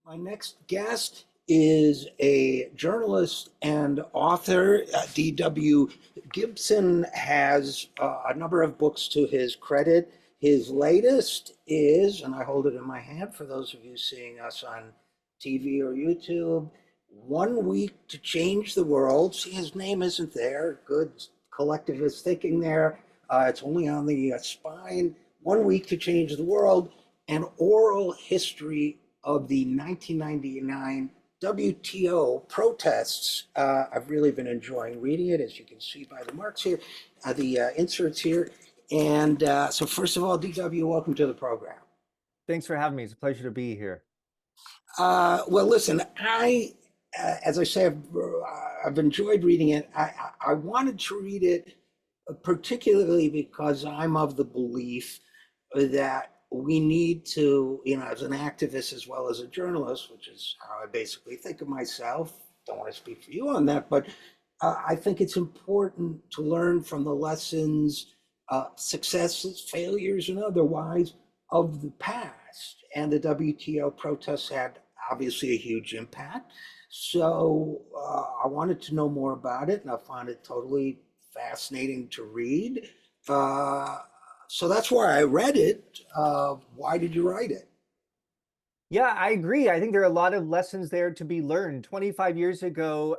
My next guest is a journalist and author. D.W. Gibson has a number of books to his credit. His latest is, and I hold it in my hand for those of you seeing us on TV or YouTube, 1 Week to Change the World. See, his name isn't there. Good collectivist thinking there. It's only on the spine. 1 Week to Change the World, an oral history of the 1999 WTO protests. I've really been enjoying reading it, as you can see by the marks here, the inserts here. And so first of all, DW, welcome to the program. Thanks for having me. It's a pleasure to be here. Well, listen, as I say, I've enjoyed reading it. I wanted to read it particularly because I'm of the belief that we need to, as an activist as well as a journalist, which is how I basically think of myself. Don't want to speak for you on that, but I think it's important to learn from the lessons, successes, failures, and otherwise of the past. And the WTO protests had obviously a huge impact. So I wanted to know more about it, and I found it totally fascinating to read. So that's why I read it. Why did you write it? Yeah, I agree. I think there are a lot of lessons there to be learned. 25 years ago,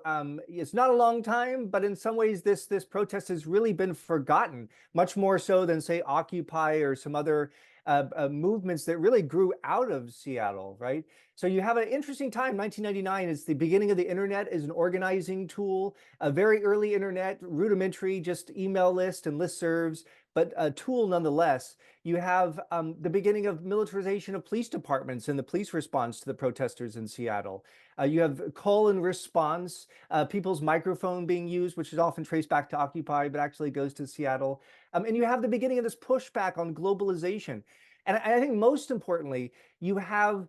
it's not a long time, but in some ways, this protest has really been forgotten, much more so than, say, Occupy or some other movements that really grew out of Seattle, right? So you have an interesting time. 1999 is the beginning of the internet as an organizing tool, a very early internet, rudimentary, just email list and listservs, but a tool nonetheless. You have the beginning of militarization of police departments and the police response to the protesters in Seattle. You have call and response, people's microphone being used, which is often traced back to Occupy, but actually goes to Seattle. And you have the beginning of this pushback on globalization. And I think most importantly, you have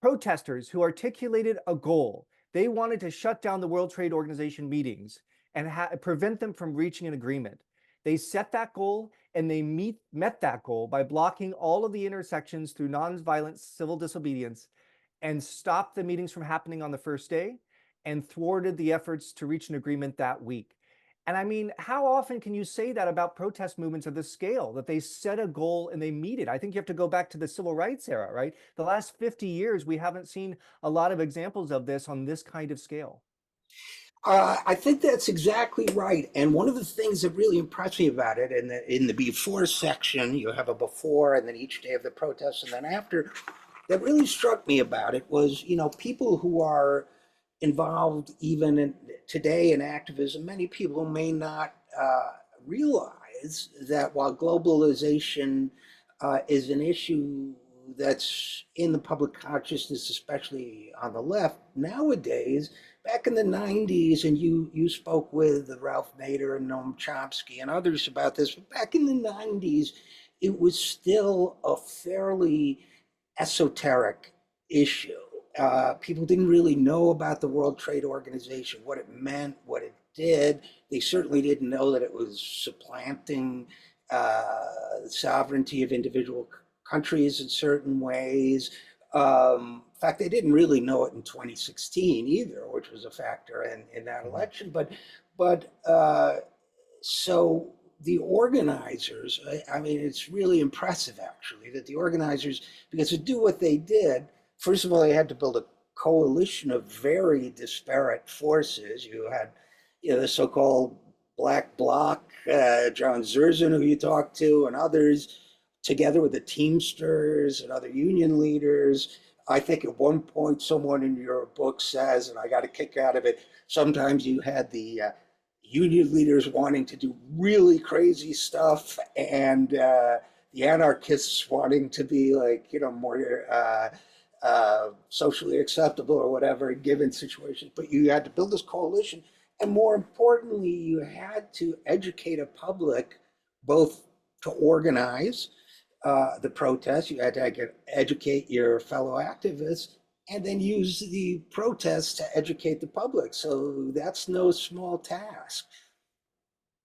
protesters who articulated a goal. They wanted to shut down the World Trade Organization meetings and prevent them from reaching an agreement. They set that goal and they met that goal by blocking all of the intersections through nonviolent civil disobedience and stopped the meetings from happening on the first day and thwarted the efforts to reach an agreement that week. And I mean, how often can you say that about protest movements of this scale, that they set a goal and they meet it? I think you have to go back to the civil rights era, right? The last 50 years, we haven't seen a lot of examples of this on this kind of scale. I think that's exactly right. And one of the things that really impressed me about it, in the before section, you have a before and then each day of the protest and then after, that really struck me about it was, people who are involved even today in activism, many people may not realize that while globalization is an issue that's in the public consciousness, especially on the left nowadays, back in the 90s, and you spoke with Ralph Nader and Noam Chomsky and others about this, but back in the 90s, it was still a fairly esoteric issue. People didn't really know about the World Trade Organization, what it meant, what it did. They certainly didn't know that it was supplanting sovereignty of individual countries in certain ways. In fact, they didn't really know it in 2016 either, which was a factor in that election. But so the organizers, I mean, it's really impressive actually that the organizers, because to do what they did, first of all, they had to build a coalition of very disparate forces. You had, the so-called Black Bloc, John Zerzan, who you talked to, and others, together with the Teamsters and other union leaders. I think at one point, someone in your book says, and I got a kick out of it, sometimes you had the union leaders wanting to do really crazy stuff and the anarchists wanting to be like, more socially acceptable or whatever given situations. But you had to build this coalition. And more importantly, you had to educate a public both to organize the protests, you had to educate your fellow activists, and then use the protests to educate the public. So that's no small task.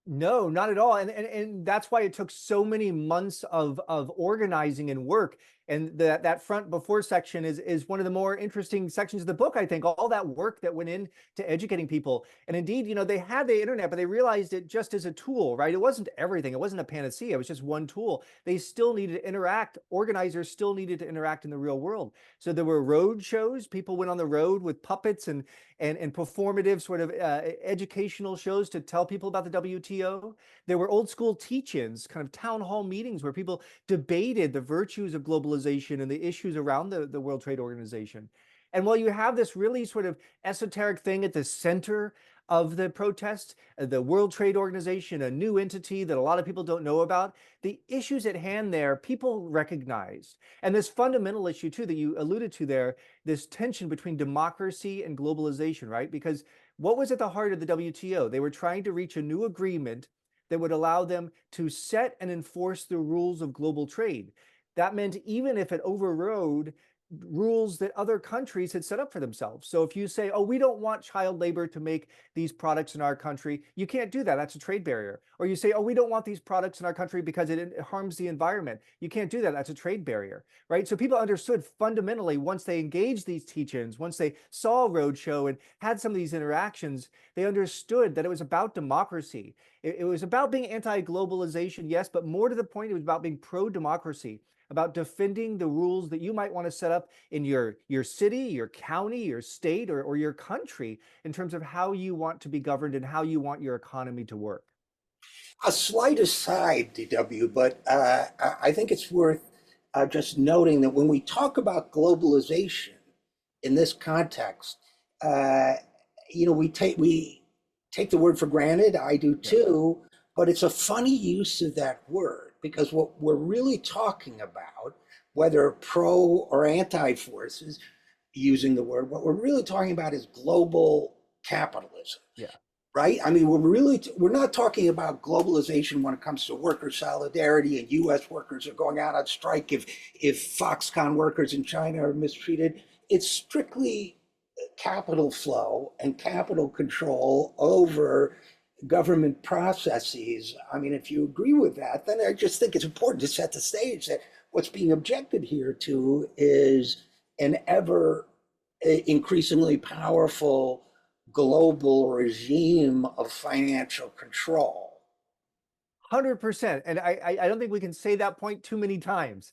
No, not at all. And that's why it took so many months of organizing and work. And that front before section is one of the more interesting sections of the book, I think, all that work that went into educating people. And indeed, they had the internet, but they realized it just as a tool, right? It wasn't everything. It wasn't a panacea. It was just one tool. They still needed to interact. Organizers still needed to interact in the real world. So there were road shows. People went on the road with puppets and performative sort of educational shows to tell people about the WTO. There were old school teach-ins, kind of town hall meetings where people debated the virtues of globalization and the issues around the World Trade Organization. And while you have this really sort of esoteric thing at the center of the protest, the World Trade Organization, a new entity that a lot of people don't know about, the issues at hand there, people recognized. And this fundamental issue, too, that you alluded to there, this tension between democracy and globalization, right? Because what was at the heart of the WTO? They were trying to reach a new agreement that would allow them to set and enforce the rules of global trade. That meant even if it overrode rules that other countries had set up for themselves. So if you say, oh, we don't want child labor to make these products in our country, you can't do that. That's a trade barrier. Or you say, oh, we don't want these products in our country because it harms the environment. You can't do that. That's a trade barrier, right? So people understood fundamentally once they engaged these teach-ins, once they saw a roadshow and had some of these interactions, they understood that it was about democracy. It was about being anti-globalization, yes, but more to the point, it was about being pro-democracy, about defending the rules that you might want to set up in your city, your county, your state, or your country in terms of how you want to be governed and how you want your economy to work. A slight aside, DW, but I think it's worth just noting that when we talk about globalization in this context, uh, we take the word for granted. I do Yeah. too, but it's a funny use of that word because what we're really talking about, whether pro or anti forces using the word, what we're really talking about is global capitalism, Yeah. right? I mean, we're not talking about globalization when it comes to worker solidarity and U.S. workers are going out on strike if Foxconn workers in China are mistreated. It's strictly capital flow and capital control over government processes. I mean, if you agree with that, then I just think it's important to set the stage that what's being objected here to is an ever increasingly powerful global regime of financial control. 100%. And I don't think we can say that point too many times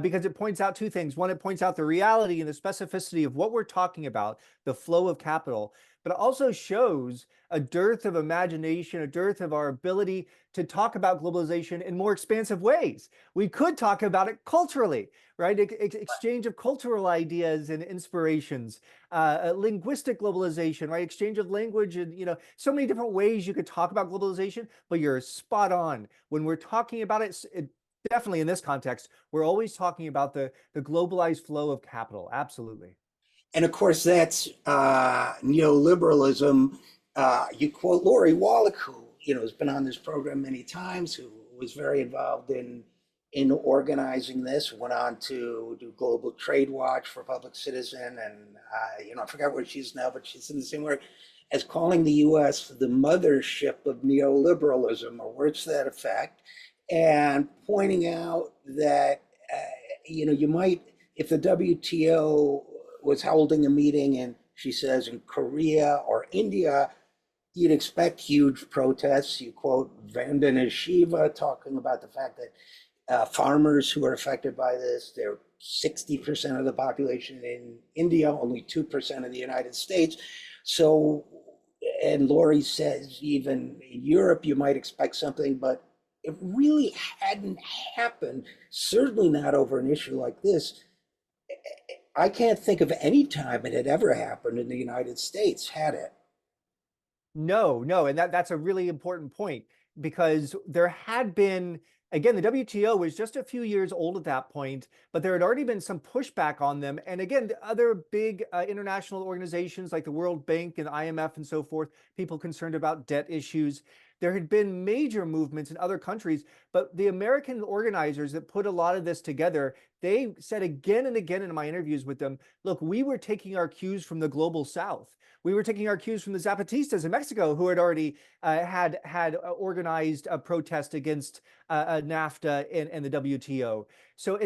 because it points out two things. One, it points out the reality and the specificity of what we're talking about, the flow of capital, but it also shows a dearth of imagination, a dearth of our ability to talk about globalization in more expansive ways. We could talk about it culturally, right? Exchange of cultural ideas and inspirations, linguistic globalization, right? Exchange of language, and so many different ways you could talk about globalization. But you're spot on when we're talking about it. Definitely in this context, we're always talking about the globalized flow of capital. Absolutely. And of course, that's neoliberalism. You quote Lori Wallach, who has been on this program many times, who was very involved in organizing this. Went on to do Global Trade Watch for Public Citizen, and I forgot where she is now, but she's in the same work as calling the U.S. the mothership of neoliberalism, or words to that effect, and pointing out that you might, if the WTO was holding a meeting and she says in Korea or India, you'd expect huge protests. You quote Vandana Shiva talking about the fact that farmers who are affected by this, they're 60% of the population in India, only 2% of the United States. So, and Lori says even in Europe, you might expect something, but it really hadn't happened, certainly not over an issue like this. I can't think of any time it had ever happened in the United States, had it? No, no, and that's a really important point because there had been, again, the WTO was just a few years old at that point, but there had already been some pushback on them. And again, the other big international organizations like the World Bank and IMF and so forth, people concerned about debt issues, There had been major movements in other countries, but the American organizers that put a lot of this together, they said again and again in my interviews with them, look, we were taking our cues from the global South. We were taking our cues from the Zapatistas in Mexico, who had already had organized a protest against NAFTA and the WTO. So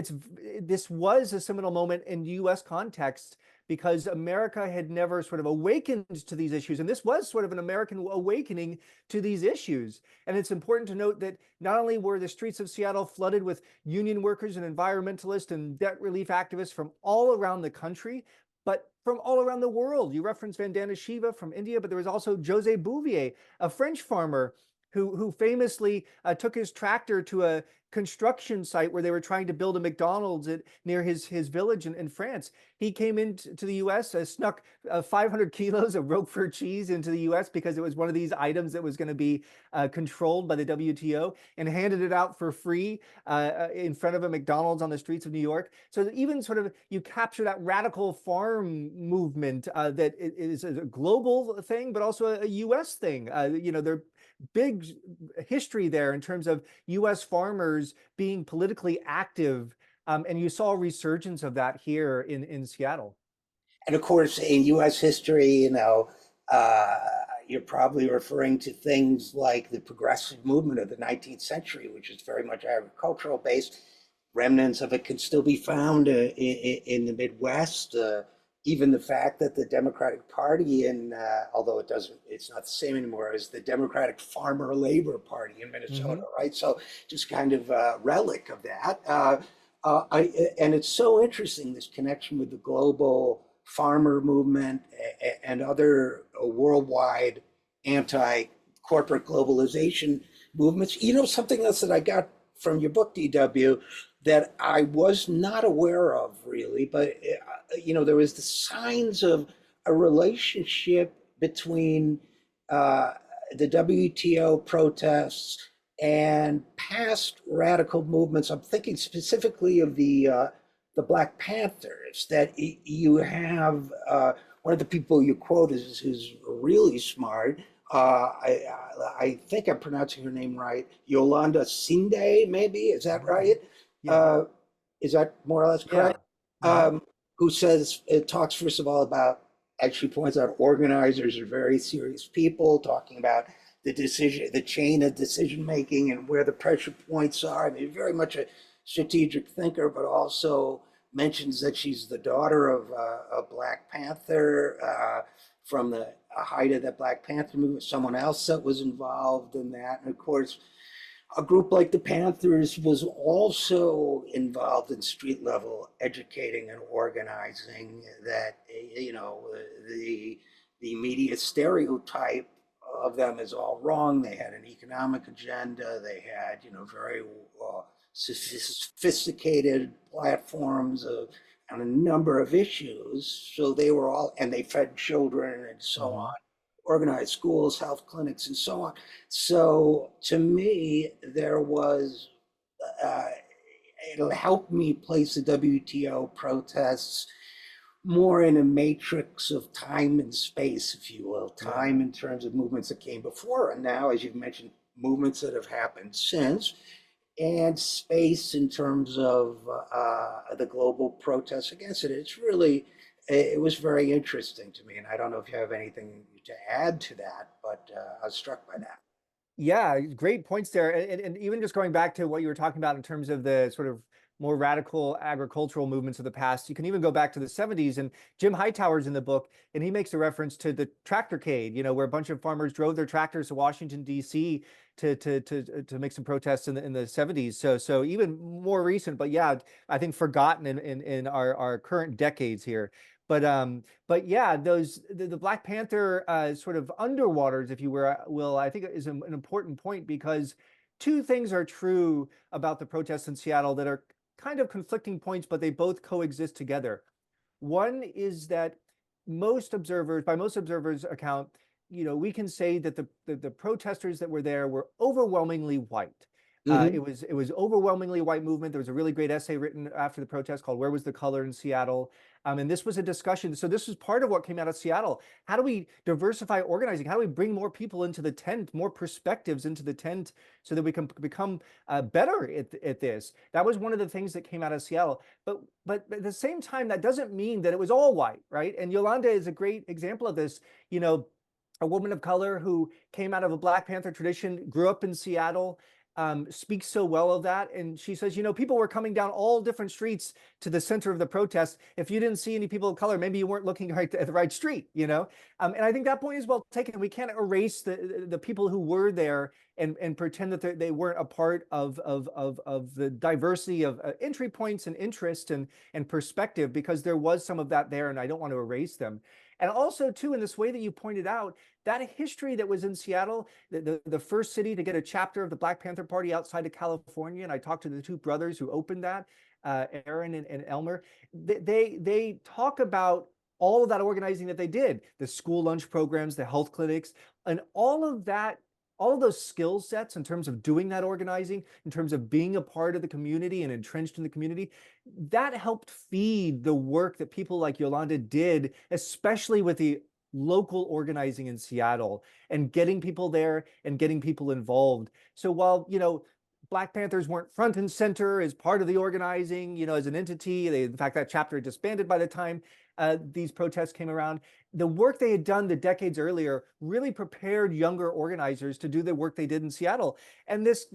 this was a seminal moment in U.S. context because America had never sort of awakened to these issues. And this was sort of an American awakening to these issues. And it's important to note that not only were the streets of Seattle flooded with union workers and environmentalists and debt relief activists from all around the country, but from all around the world. You referenced Vandana Shiva from India, but there was also José Bouvier, a French farmer who famously took his tractor to a construction site where they were trying to build a McDonald's near his village in France. He came into the U.S., snuck 500 kilos of Roquefort cheese into the U.S. because it was one of these items that was going to be controlled by the WTO, and handed it out for free in front of a McDonald's on the streets of New York. So even sort of you capture that radical farm movement that is a global thing, but also a U.S. thing. There big history there in terms of U.S. farmers being politically active. And you saw a resurgence of that here in Seattle. And of course, in U.S. history, uh, you're probably referring to things like the progressive movement of the 19th century, which is very much agricultural based. Remnants of it can still be found in the Midwest. Even the fact that the Democratic Party, although it's not the same anymore, as the Democratic Farmer Labor Party in Minnesota, Mm-hmm. right? So just kind of a relic of that. And it's so interesting, this connection with the global farmer movement and other worldwide anti-corporate globalization movements. Something else that I got from your book, DW, that I was not aware of really, but there was the signs of a relationship between uh, the WTO protests and past radical movements. I'm thinking specifically of the Black Panthers. That you have one of the people you quote is who's really smart. I think I'm pronouncing her name right. Yolanda Sinde, maybe, is that right? Yeah. Uh, is that more or less Yeah. correct? Mm-hmm. Who says it talks first of all about, as she points out, organizers are very serious people, talking about the chain of decision making and where the pressure points are. I mean, very much a strategic thinker, but also mentions that she's the daughter of a Black Panther from the height of that Black Panther movement, someone else that was involved in that. And of course, a group like the Panthers was also involved in street level educating and organizing. That the the media stereotype of them is all wrong. They had an economic agenda. They had very sophisticated platforms on a number of issues. So they were all, and they fed children and so Mm-hmm. on, organized schools, health clinics, and so on. So to me, there was, uh, it'll help me place the WTO protests more in a matrix of time and space, if you will, Yeah. time in terms of movements that came before, and now, as you've mentioned, movements that have happened since, and space in terms of the global protests against it. It was very interesting to me, and I don't know if you have anything to add to that, but I was struck by that. Yeah, great points there. And even just going back to what you were talking about in terms of the sort of more radical agricultural movements of the past, you can even go back to the 70s. And Jim Hightower's in the book, and he makes a reference to the tractorcade, where a bunch of farmers drove their tractors to Washington, D.C. to make some protests in the 70s. So even more recent, but yeah, I think forgotten in our current decades here. But yeah, the Black Panther sort of underwaters, if you will, I think is an important point because two things are true about the protests in Seattle that are kind of conflicting points, but they both coexist together. One is that by most observers' account, we can say that the protesters that were there were overwhelmingly white. Hmm. It was overwhelmingly a white movement. There was a really great essay written after the protest called "Where Was the Color in Seattle?" And this was a discussion. So this was part of what came out of Seattle. How do we diversify organizing? How do we bring more people into the tent, more perspectives into the tent, so that we can become better at this? That was one of the things that came out of Seattle. But at the same time, that doesn't mean that it was all white, right? And Yolanda is a great example of this. You know, a woman of color who came out of a Black Panther tradition, grew up in Seattle, speaks so well of that. And she says, people were coming down all different streets to the center of the protest. If you didn't see any people of color, maybe you weren't looking right at the right street. And I think that point is well taken. We can't erase the people who were there and pretend that they weren't a part of the diversity of entry points and interest and perspective, because there was some of that there, and I don't want to erase them. And also, too, in this way that you pointed out, that history that was in Seattle, the first city to get a chapter of the Black Panther Party outside of California, and I talked to the two brothers who opened that, Aaron and Elmer, they talk about all of that organizing that they did, the school lunch programs, the health clinics, and all of that, all of those skill sets in terms of doing that organizing, in terms of being a part of the community and entrenched in the community, that helped feed the work that people like Yolanda did, especially with the local organizing in Seattle and getting people there and getting people involved. So while, Black Panthers weren't front and center as part of the organizing, as an entity, in fact, that chapter disbanded by the time these protests came around. The work they had done the decades earlier really prepared younger organizers to do the work they did in Seattle. And this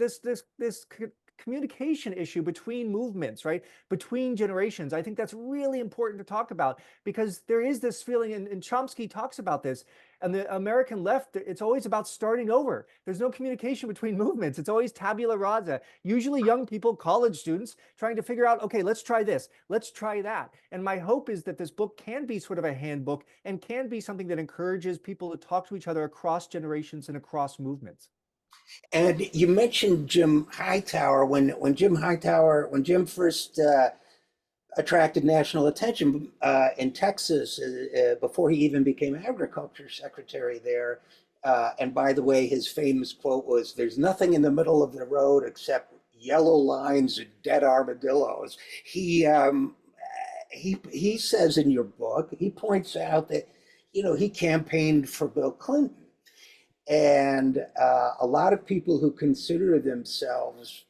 communication issue between movements, right? Between generations. I think that's really important to talk about, because there is this feeling, and Chomsky talks about this, and the American left, it's always about starting over. There's no communication between movements. It's always tabula rasa. Usually young people, college students, trying to figure out, okay, let's try this, let's try that. And my hope is that this book can be sort of a handbook and can be something that encourages people to talk to each other across generations and across movements. And you mentioned Jim Hightower. When Jim first attracted national attention in Texas, before he even became agriculture secretary there. And by the way, his famous quote was, "There's nothing in the middle of the road except yellow lines and dead armadillos." He says in your book, he points out that he campaigned for Bill Clinton. And a lot of people who consider themselves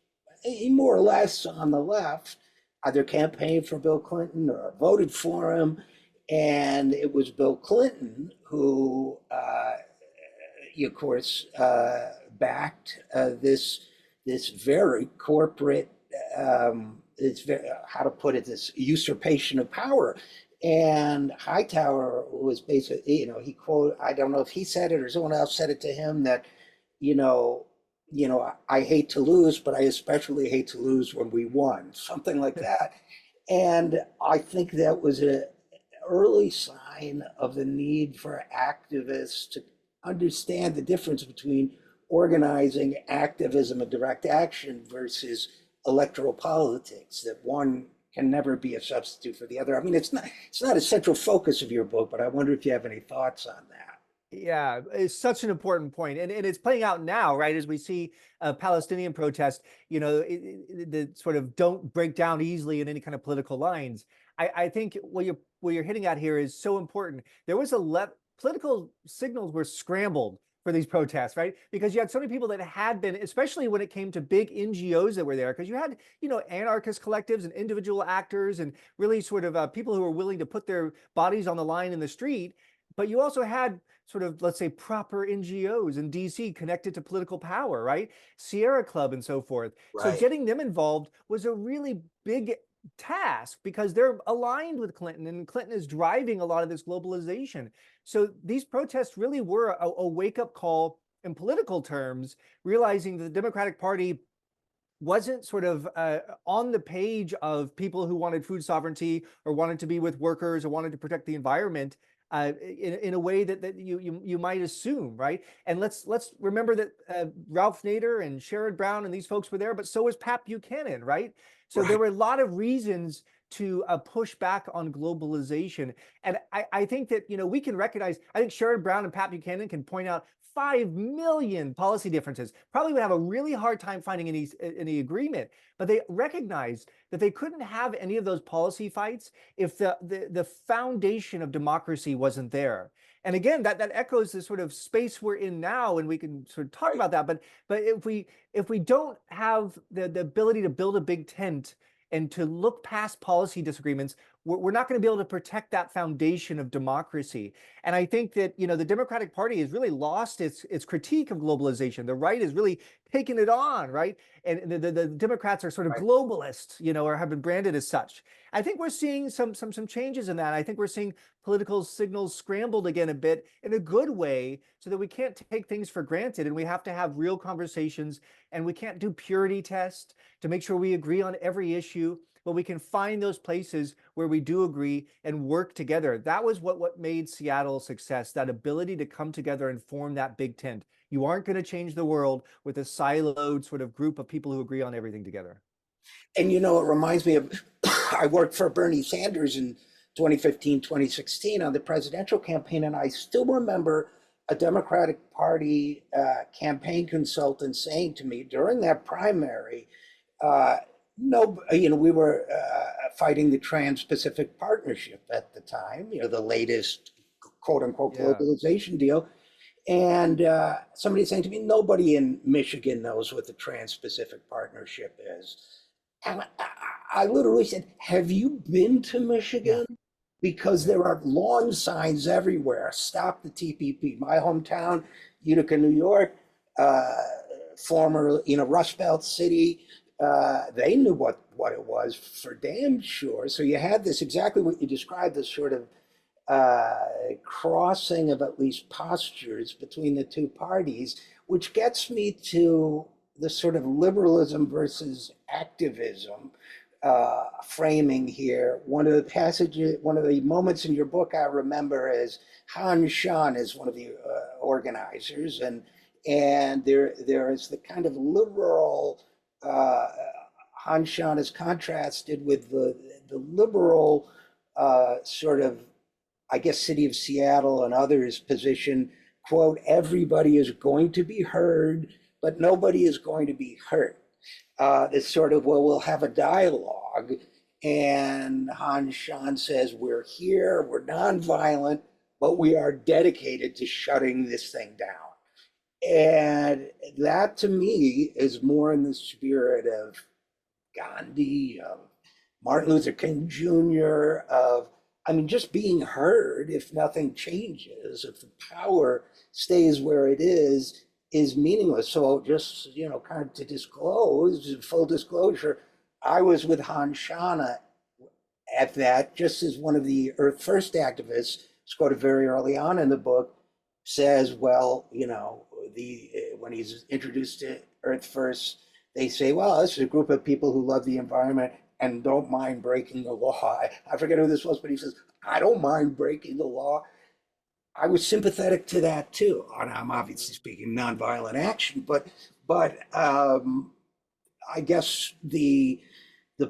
more or less on the left either campaigned for Bill Clinton or voted for him. And it was Bill Clinton who, of course, backed this very corporate, how to put it, this usurpation of power. And Hightower was basically, he quoted, I don't know if he said it or someone else said it to him, that, you know, I hate to lose, but I especially hate to lose when we won, something like that. And I think that was an early sign of the need for activists to understand the difference between organizing, activism, and direct action versus electoral politics, that one can never be a substitute for the other. I mean, it's not a central focus of your book, but I wonder if you have any thoughts on that. Yeah, it's such an important point. And it's playing out now, right? As we see Palestinian protest, the sort of don't break down easily in any kind of political lines. I think what you're hitting at here is so important. There was political signals were scrambled for these protests, right? Because you had so many people that had been, especially when it came to big NGOs that were there, because you had, anarchist collectives and individual actors and really sort of people who were willing to put their bodies on the line in the street. But you also had sort of, let's say, proper NGOs in DC connected to political power, right? Sierra Club and so forth. So Right. getting them involved was a really big task, because they're aligned with Clinton, and Clinton is driving a lot of this globalization. So these protests really were a wake-up call in political terms, realizing that the Democratic Party wasn't sort of on the page of people who wanted food sovereignty or wanted to be with workers or wanted to protect the environment in a way that you might assume, right? And let's remember that Ralph Nader and Sherrod Brown and these folks were there, but so was Pat Buchanan, right? So there Right. were a lot of reasons to push back on globalization. And I think that, we can recognize, I think Sherrod Brown and Pat Buchanan can point out 5 million policy differences, probably would have a really hard time finding any agreement. But they recognized that they couldn't have any of those policy fights if the foundation of democracy wasn't there. And again, that echoes the sort of space we're in now, and we can sort of talk about that. But if we don't have the ability to build a big tent and to look past policy disagreements, we're not going to be able to protect that foundation of democracy. And I think that, you know, the Democratic Party has really lost its critique of globalization. The right is really taking it on, right? And the Democrats are sort of globalists, you know, or have been branded as such. I think we're seeing some changes in that. I think we're seeing political signals scrambled again a bit in a good way, so that we can't take things for granted, and we have to have real conversations, and we can't do purity tests to make sure we agree on every issue, but we can find those places where we do agree and work together. That was what made Seattle a success, that ability to come together and form that big tent. You aren't going to change the world with a siloed sort of group of people who agree on everything together. And, you know, it reminds me of, I worked for Bernie Sanders in 2015, 2016 on the presidential campaign, and I still remember a Democratic Party campaign consultant saying to me during that primary, no, you know, we were fighting the Trans-Pacific Partnership at the time, you know, the latest quote unquote globalization deal. And somebody saying to me, nobody in Michigan knows what the Trans-Pacific Partnership is. And I literally said, have you been to Michigan? Because there are lawn signs everywhere. Stop the TPP. My hometown, Utica, New York, former, you know, Rust Belt city, they knew what it was for damn sure. So you had this, exactly what you described, this sort of crossing of at least postures between the two parties, which gets me to the sort of liberalism versus activism framing here. One of the passages, one of the moments in your book I remember is Han Shan is one of the organizers, and there is the kind of liberal Han Shan is contrasted with the liberal sort of, I guess, city of Seattle and others position, quote, everybody is going to be heard, but nobody is going to be hurt. It's sort of, well, we'll have a dialogue. And Han Shan says, we're here, we're nonviolent, but we are dedicated to shutting this thing down. And that to me is more in the spirit of Gandhi, of Martin Luther King Jr., of, I mean, just being heard. If nothing changes, if the power stays where it is meaningless. So just, you know, kind of to disclose, full disclosure, I was with Han Shana at that, just as one of the Earth First activists, it's quoted very early on in the book, says, well, you know, when he's introduced to Earth First, they say, well, this is a group of people who love the environment and don't mind breaking the law. I forget who this was, but he says, I don't mind breaking the law. I was sympathetic to that too. And I'm obviously speaking nonviolent action, but I guess the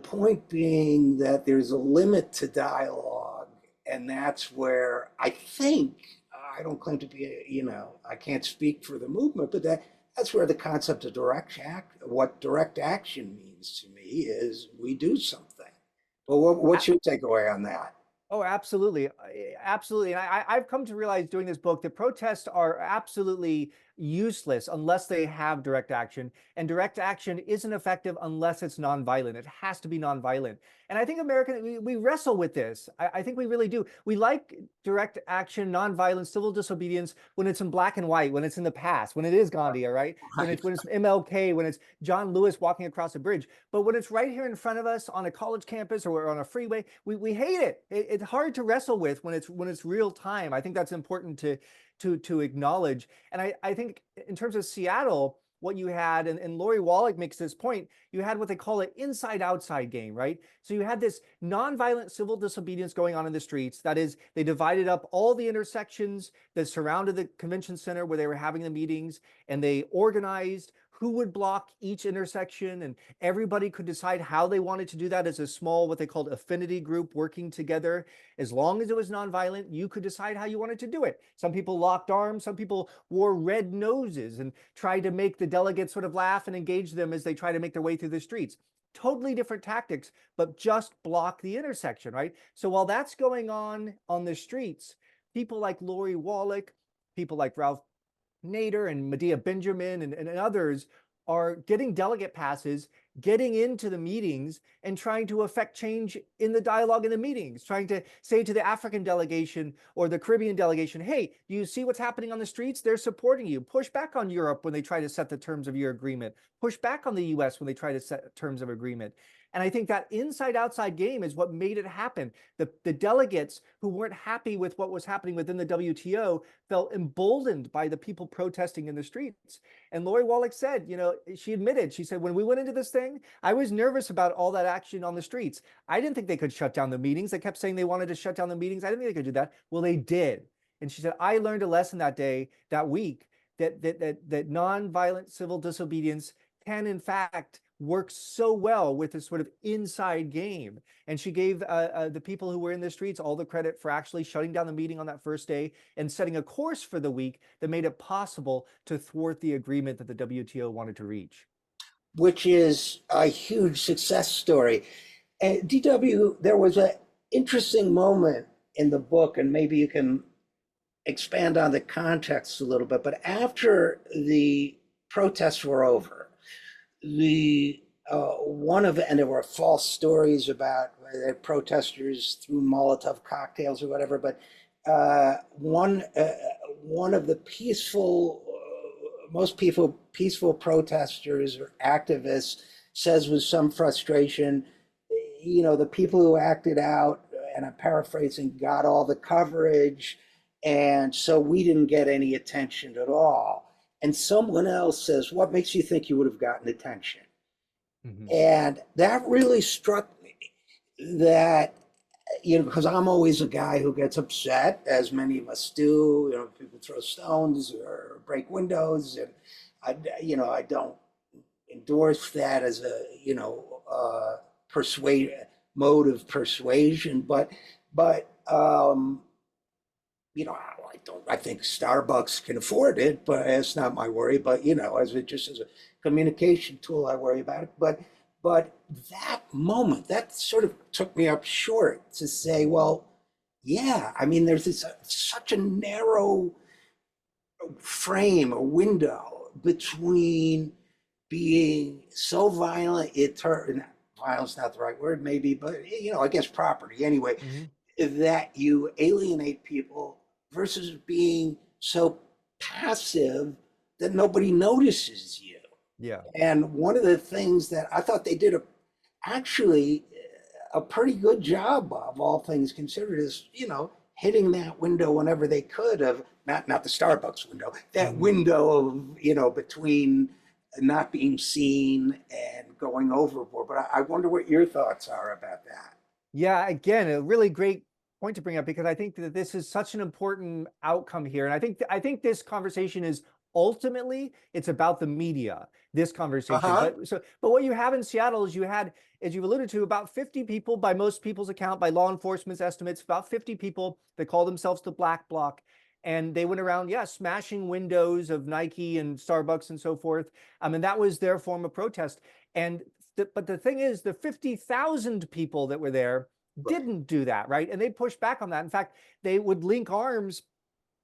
point being that there's a limit to dialogue, and that's where I think, I don't claim to be, you know, I can't speak for the movement, but that's where the concept of what direct action means to me is we do something. But what's your takeaway on that? Oh, absolutely. Absolutely. And I've come to realize doing this book that protests are absolutely useless unless they have direct action. And direct action isn't effective unless it's nonviolent. It has to be nonviolent. And I think we wrestle with this. I think we really do. We like direct action, nonviolent, civil disobedience when it's in black and white, when it's in the past, when it is Gandhi, all right? When it's MLK, when it's John Lewis walking across a bridge. But when it's right here in front of us on a college campus or on a freeway, we hate it. It's hard to wrestle with when it's real time. I think that's important to acknowledge. And I think in terms of Seattle, what you had, and Lori Wallach makes this point, you had what they call an inside-outside game, right? So you had this nonviolent civil disobedience going on in the streets. That is, they divided up all the intersections that surrounded the convention center where they were having the meetings, and they organized who would block each intersection, and everybody could decide how they wanted to do that as a small, what they called affinity group working together. As long as it was nonviolent, you could decide how you wanted to do it. Some people locked arms, some people wore red noses and tried to make the delegates sort of laugh and engage them as they try to make their way through the streets. Totally different tactics, but just block the intersection, right? So while that's going on the streets, people like Lori Wallach, people like Ralph Nader and Medea Benjamin and others are getting delegate passes, getting into the meetings and trying to affect change in the dialogue in the meetings, trying to say to the African delegation or the Caribbean delegation, hey, do you see what's happening on the streets? They're supporting you. Push back on Europe when they try to set the terms of your agreement. Push back on the US when they try to set terms of agreement. And I think that inside-outside game is what made it happen. The delegates who weren't happy with what was happening within the WTO felt emboldened by the people protesting in the streets. And Lori Wallach said, she admitted, she said, when we went into this thing, I was nervous about all that action on the streets. I didn't think they could shut down the meetings. They kept saying they wanted to shut down the meetings. I didn't think they could do that. Well, they did. And she said, I learned a lesson that day, that week, that nonviolent civil disobedience can in fact work so well with this sort of inside game. And she gave the people who were in the streets all the credit for actually shutting down the meeting on that first day and setting a course for the week that made it possible to thwart the agreement that the WTO wanted to reach. Which is a huge success story. And DW, there was an interesting moment in the book, and maybe you can expand on the context a little bit, but after the protests were over, the and there were false stories about protesters threw Molotov cocktails or whatever. But one of the most peaceful protesters or activists says with some frustration, the people who acted out, and I'm paraphrasing, got all the coverage, and so we didn't get any attention at all. And someone else says, what makes you think you would have gotten attention? Mm-hmm. And that really struck me, that, because I'm always a guy who gets upset, as many of us do. People throw stones or break windows, and I don't endorse that as a mode of persuasion, but I think Starbucks can afford it, but it's not my worry. But as a communication tool, I worry about it. But that moment, that sort of took me up short to say, well, yeah, I mean, there's such a narrow frame or window between being so violent, violence not the right word, maybe, but I guess property anyway, mm-hmm. that you alienate people, versus being so passive that nobody notices you. Yeah. And one of the things that I thought they did actually a pretty good job of, all things considered, is hitting that window whenever they could, of not the Starbucks window, that mm-hmm. window of between not being seen and going overboard. But I wonder what your thoughts are about that. Yeah, again, a really great point to bring up, because I think that this is such an important outcome here. And I think this conversation is ultimately, it's about the media, this conversation. Uh-huh. But what you have in Seattle is you had, as you've alluded to, about 50 people, by most people's account, by law enforcement's estimates, about 50 people that call themselves the Black Bloc. And they went around, smashing windows of Nike and Starbucks and so forth. And that was their form of protest. But the thing is, the 50,000 people that were there didn't do that, right? And they pushed back on that. In fact, they would link arms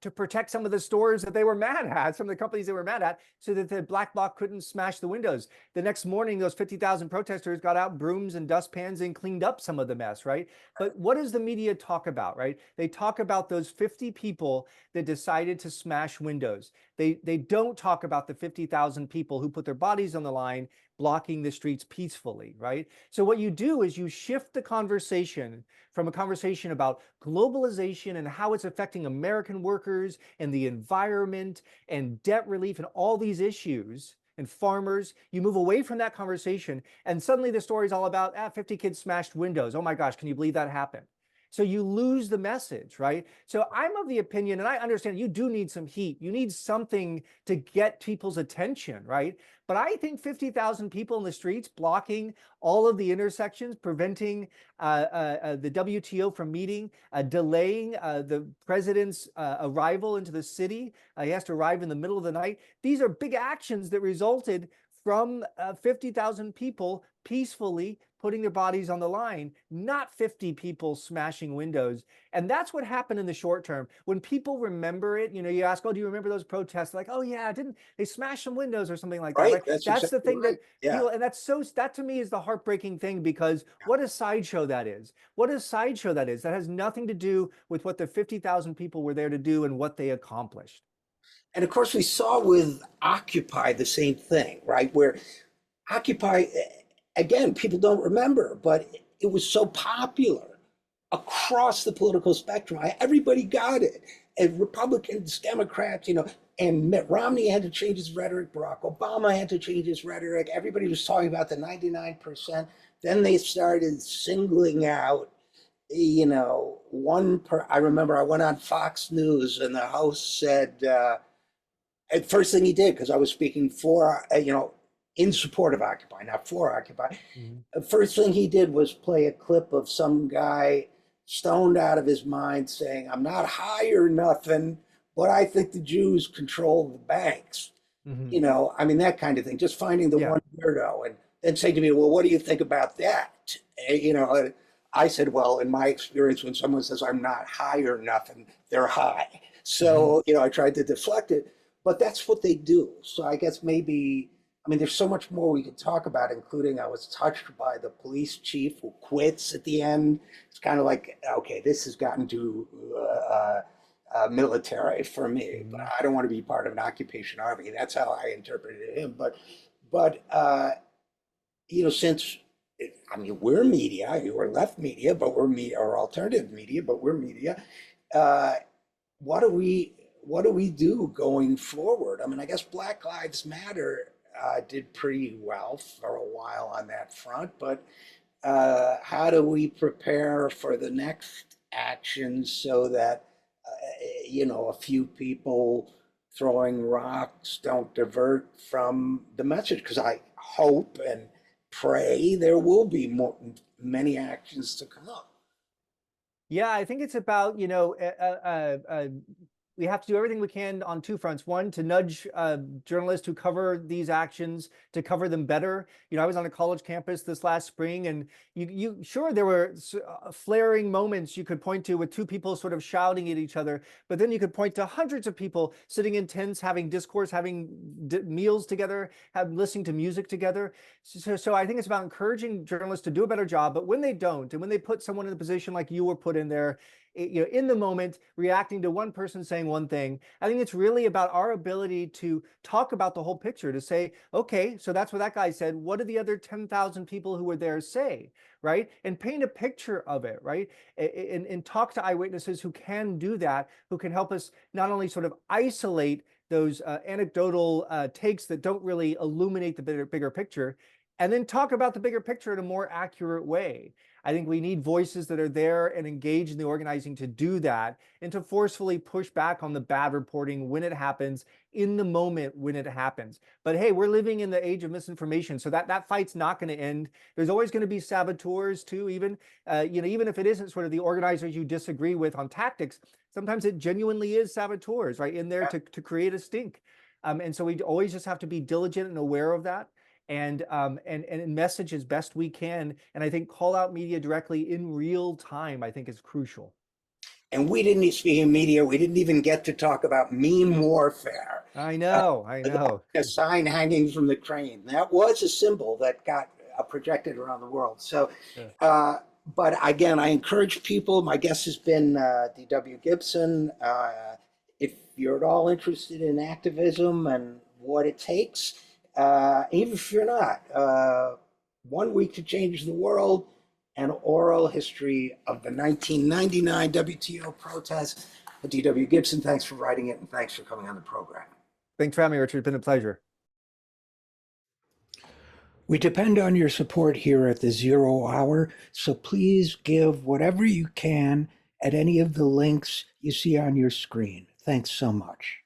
to protect some of the stores that they were mad at, some of the companies they were mad at, so that the Black Bloc couldn't smash the windows. The next morning, those 50,000 protesters got out brooms and dustpans and cleaned up some of the mess, right? But what does the media talk about, right? They talk about those 50 people that decided to smash windows. They don't talk about the 50,000 people who put their bodies on the line, blocking the streets peacefully, right? So what you do is you shift the conversation from a conversation about globalization and how it's affecting American workers and the environment and debt relief and all these issues and farmers. You move away from that conversation, and suddenly the story is all about 50 kids smashed windows. Oh my gosh, can you believe that happened? So you lose the message, right? So I'm of the opinion, and I understand you do need some heat. You need something to get people's attention, right? But I think 50,000 people in the streets blocking all of the intersections, preventing the WTO from meeting, delaying the president's arrival into the city. He has to arrive in the middle of the night. These are big actions that resulted from 50,000 people peacefully putting their bodies on the line, not 50 people smashing windows. And that's what happened in the short term. When people remember it, you ask, oh, do you remember those protests? Like, oh yeah, didn't they smash some windows or something like that, Right. right? That's That's the exactly thing right. that Yeah. people, and that to me is the heartbreaking thing, because what a sideshow that is. What a sideshow that is. That has nothing to do with what the 50,000 people were there to do and what they accomplished. And of course, we saw with Occupy the same thing, right? Where Occupy, again, people don't remember, but it was so popular across the political spectrum. Everybody got it. And Republicans, Democrats, and Mitt Romney had to change his rhetoric. Barack Obama had to change his rhetoric. Everybody was talking about the 99%. Then they started singling out, I remember I went on Fox News and the host said, and first thing he did, because I was speaking for, in support of Occupy, not for Occupy. Mhm. The first thing he did was play a clip of some guy stoned out of his mind saying, I'm not high or nothing, but I think the Jews control the banks. Mhm. I mean, that kind of thing, just finding the Yeah. one weirdo and then saying to me, well, what do you think about that? I said, well, in my experience, when someone says I'm not high or nothing, they're high. Mhm. So, I tried to deflect it, but that's what they do. So I guess maybe, I mean, there's so much more we could talk about, including I was touched by the police chief who quits at the end. It's kind of like, okay, this has gotten to military for me, but Mhm. I don't want to be part of an occupation army. That's how I interpreted him. But since I mean, we're media, we're left media, but we're media, or alternative media, but we're media. Uh, what do we do going forward? I mean, I guess Black Lives Matter did pretty well for a while on that front, but how do we prepare for the next actions so that a few people throwing rocks don't divert from the message? Because I hope and pray there will be many actions to come. Yeah, I think it's about, we have to do everything we can on two fronts. One, to nudge journalists who cover these actions to cover them better. I was on a college campus this last spring, and you sure there were flaring moments you could point to with two people sort of shouting at each other, but then you could point to hundreds of people sitting in tents, having discourse, having meals together, listening to music together. So I think it's about encouraging journalists to do a better job. But when they don't, and when they put someone in a position like you were put in there, in the moment, reacting to one person saying one thing, I think it's really about our ability to talk about the whole picture, to say, okay, so that's what that guy said. What did the other 10,000 people who were there say, right? And paint a picture of it, right? And talk to eyewitnesses who can do that, who can help us not only sort of isolate those anecdotal takes that don't really illuminate the bigger picture, and then talk about the bigger picture in a more accurate way. I think we need voices that are there and engaged in the organizing to do that, and to forcefully push back on the bad reporting when it happens, in the moment when it happens. But hey, we're living in the age of misinformation, so that fight's not going to end. There's always going to be saboteurs too, even even if it isn't sort of the organizers you disagree with on tactics. Sometimes it genuinely is saboteurs, right, in there to create a stink. And so we always just have to be diligent and aware of that, and message as best we can. And I think call out media directly in real time, I think, is crucial. And we didn't, speaking of media, we didn't even get to talk about meme warfare. I Uh, know, I know. a sign hanging from the crane. That was a symbol that got projected around the world. So, Yeah. but again, I encourage people. My guest has been D.W. Gibson. If you're at all interested in activism and what it takes, even if you're not, 1 week to change the world, an oral history of the 1999 WTO protests. D.W. Gibson, thanks for writing it and thanks for coming on the program. Thanks for having me, Richard. It's been a pleasure. We depend on your support here at the Zero Hour, so please give whatever you can at any of the links you see on your screen. Thanks so much.